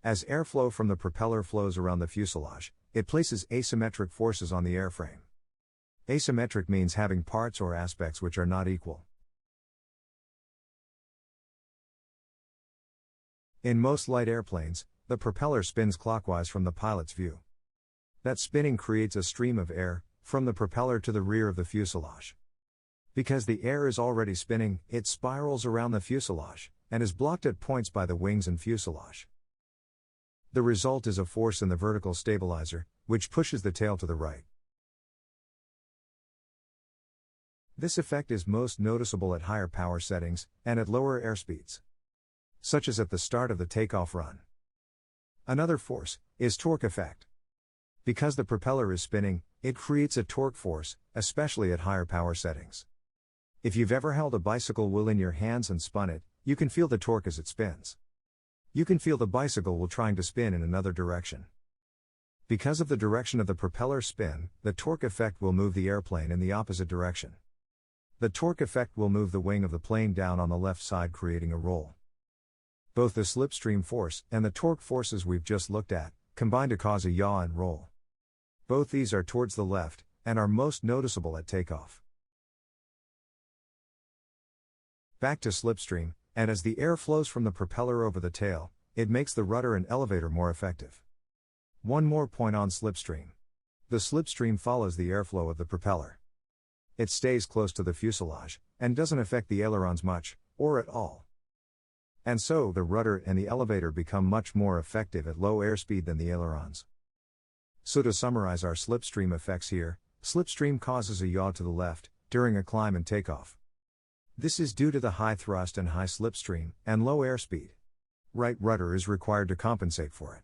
As airflow from the propeller flows around the fuselage, it places asymmetric forces on the airframe. Asymmetric means having parts or aspects which are not equal. In most light airplanes, the propeller spins clockwise from the pilot's view. That spinning creates a stream of air, from the propeller to the rear of the fuselage. Because the air is already spinning, it spirals around the fuselage, and is blocked at points by the wings and fuselage. The result is a force in the vertical stabilizer, which pushes the tail to the right. This effect is most noticeable at higher power settings, and at lower airspeeds, such as at the start of the takeoff run. Another force is torque effect. Because the propeller is spinning, it creates a torque force, especially at higher power settings. If you've ever held a bicycle wheel in your hands and spun it, you can feel the torque as it spins. You can feel the bicycle wheel trying to spin in another direction. Because of the direction of the propeller spin, the torque effect will move the airplane in the opposite direction. The torque effect will move the wing of the plane down on the left side, creating a roll. Both the slipstream force and the torque forces we've just looked at combine to cause a yaw and roll. Both these are towards the left, and are most noticeable at takeoff. Back to slipstream, and as the air flows from the propeller over the tail, it makes the rudder and elevator more effective. One more point on slipstream. The slipstream follows the airflow of the propeller. It stays close to the fuselage, and doesn't affect the ailerons much, or at all. And so the rudder and the elevator become much more effective at low airspeed than the ailerons. So to summarize our slipstream effects here, slipstream causes a yaw to the left, during a climb and takeoff. This is due to the high thrust and high slipstream, and low airspeed. Right rudder is required to compensate for it.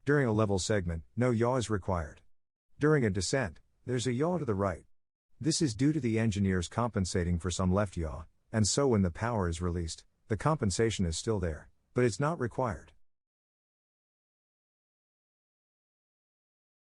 During a level segment, no yaw is required. During a descent, there's a yaw to the right. This is due to the engineers compensating for some left yaw, and so when the power is released, the compensation is still there, but it's not required.